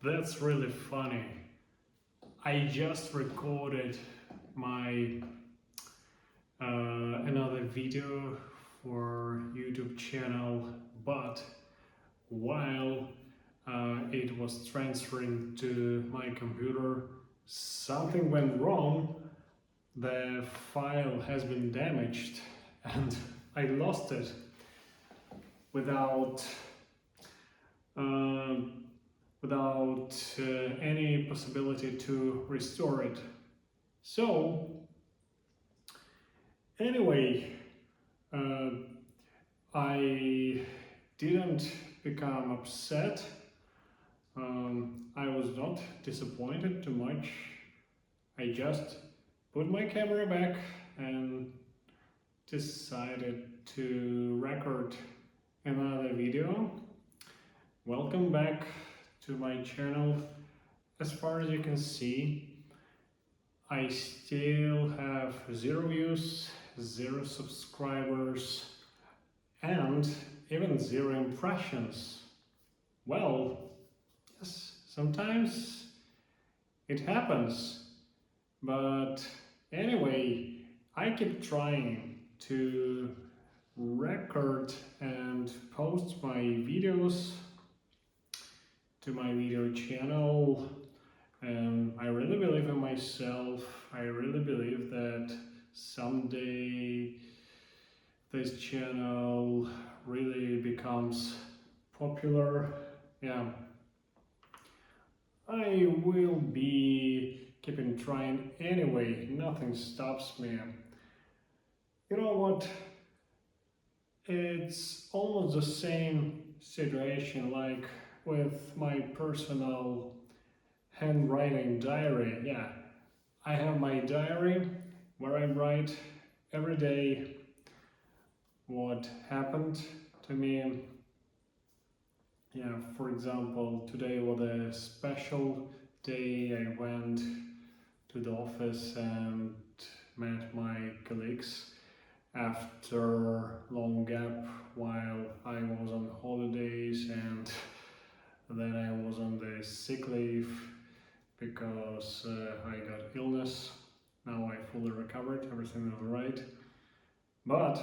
That's really funny. I just recorded my another video for YouTube channel, but while it was transferring to my computer, something went wrong. The file has been damaged and I lost it without uh, any possibility to restore it. So anyway, uh, I didn't become upset. I was not disappointed too much. I just put my camera back and decided to record another video. Welcome back to my channel. As far as you can see, I still have 0 views, 0 subscribers, and even 0 impressions. Well, yes, sometimes it happens, but anyway, I keep trying to record and post my videos to my video channel, and I really believe in myself. I really believe that someday this channel really becomes popular. Yeah, I will be keeping trying anyway. Nothing stops me. You know what? It's almost the same situation like with my personal handwriting diary. Yeah, I have my diary where I write every day what happened to me. Yeah, for example, today was a special day. I went to the office and met my colleagues after long gap while I was on holidays, and then I was on the sick leave because I got illness. Now I fully recovered, everything is alright. But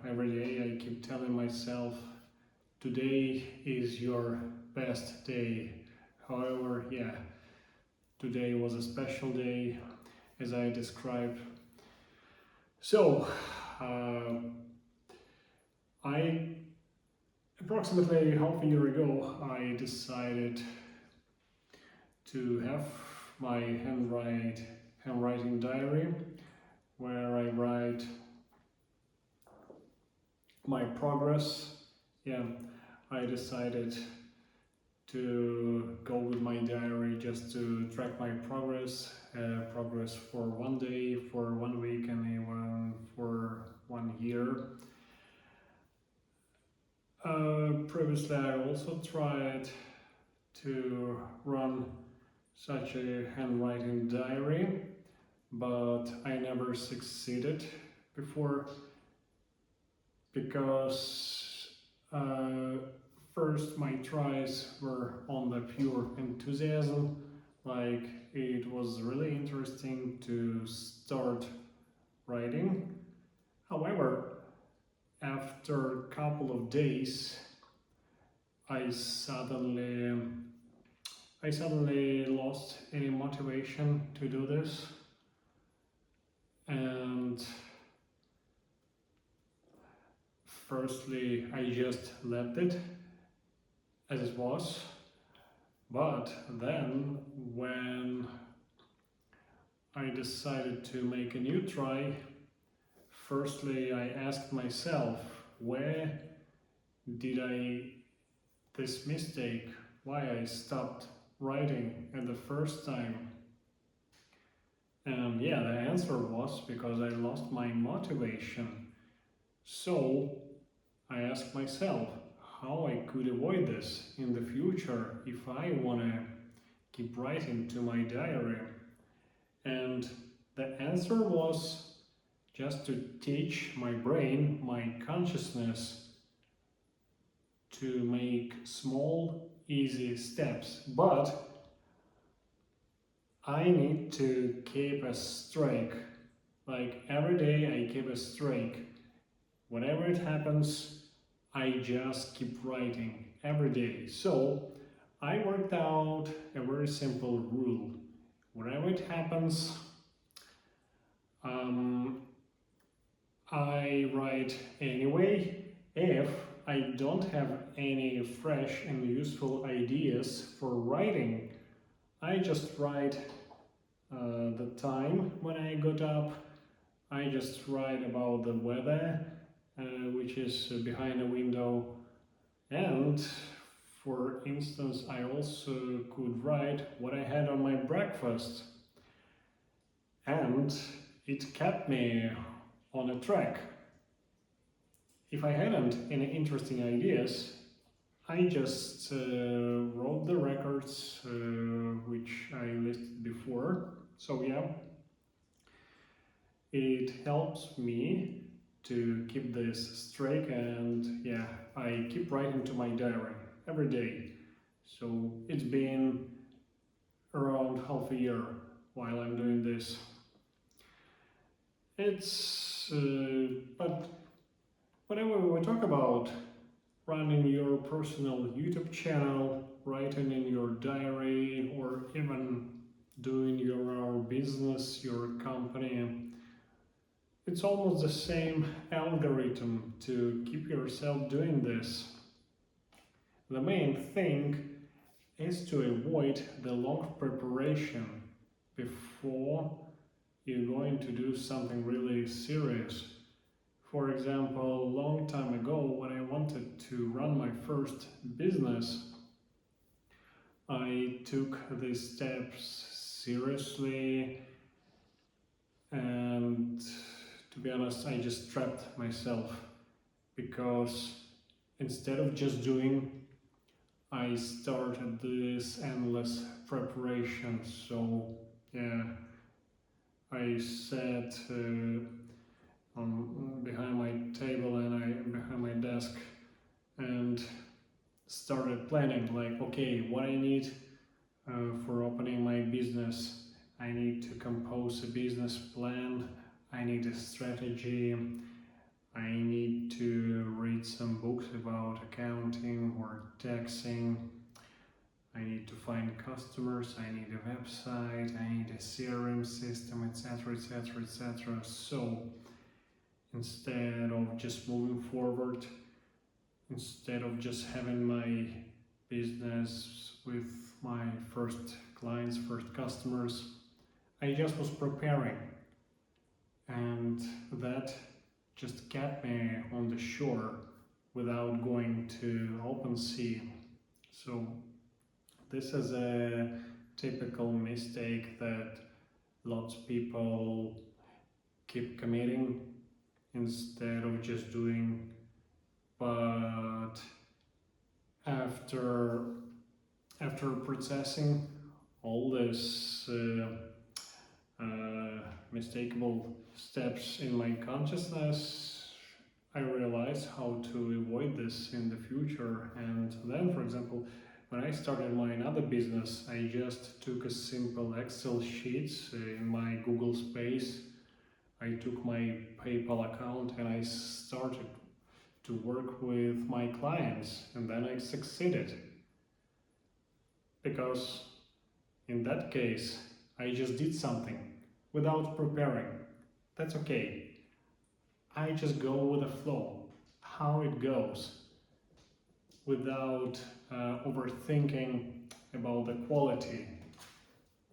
every day I keep telling myself, today is your best day. However, yeah, today was a special day, as I described. So, I approximately half a year ago, I decided to have my handwriting diary where I write my progress. Yeah, I decided to go with my diary just to track my progress for one day, for 1 week, and even for 1 year. Previously I also tried to run such a handwriting diary, but I never succeeded before because first my tries were on the pure enthusiasm, like it was really interesting to start writing. However, after a couple of days I suddenly lost any motivation to do this, and firstly I just left it as it was. But then when I decided to make a new try, firstly I asked myself, where did I this mistake, why I stopped writing at the first time? And yeah, the answer was because I lost my motivation. So I asked myself how I could avoid this in the future if I want to keep writing to my diary. And the answer was just to teach my brain, my consciousness, to make small easy steps, but I need to keep a streak. Like every day I keep a streak. Whenever it happens, I just keep writing every day. So I worked out a very simple rule. Whenever it happens, um, I write anyway. If I don't have any fresh and useful ideas for writing, I just write the time when I got up. I just write about the weather, which is behind the window. And for instance, I also could write what I had on my breakfast. And it kept me on a track. If I hadn't any interesting ideas, I just wrote the records which I listed before. So yeah, it helps me to keep this streak, and yeah, I keep writing to my diary every day. So it's been around half a year while I'm doing this. But whenever we talk about running your personal YouTube channel, writing in your diary, or even doing your business, your company, it's almost the same algorithm to keep yourself doing this. The main thing is to avoid the long preparation before you're going to do something really serious. For example, a long time ago, when I wanted to run my first business, I took these steps seriously, and to be honest, I just trapped myself because instead of just doing, I started this endless preparation. So yeah, I sat behind my table and behind my desk and started planning, like, okay, what I need for opening my business. I need to compose a business plan, I need a strategy, I need to read some books about accounting or taxing, I need to find customers, I need a website, I need a CRM system, etc, etc, etc. So instead of just moving forward, instead of just having my business with my first clients, first customers, I just was preparing, and that just kept me on the shore without going to open sea. So this is a typical mistake that lots of people keep committing instead of just doing. But after processing all these mistakable steps in my consciousness, I realized how to avoid this in the future. And then, for example, when I started my another business, I just took a simple Excel sheets in my Google Space. I took my PayPal account and I started to work with my clients, and then I succeeded. Because in that case, I just did something without preparing. That's okay. I just go with the flow, how it goes, without overthinking about the quality.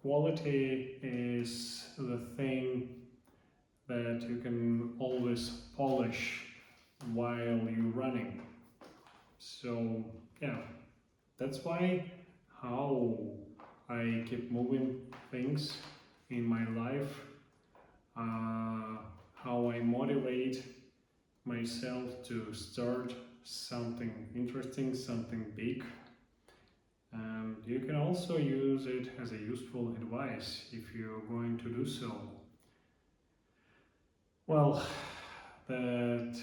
Quality is the thing that you can always polish while you're running. So yeah, that's why how I keep moving things in my life, how I motivate myself to start something interesting, something big. And you can also use it as a useful advice if you're going to do so. Well, that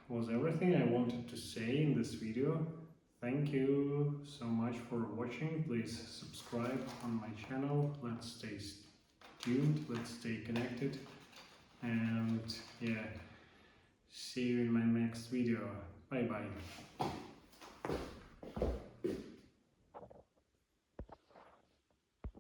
was everything I wanted to say in this video. Thank you so much for watching. Please subscribe on my channel. Let's stay tuned, let's stay connected, and yeah, see you in my next video. Bye bye.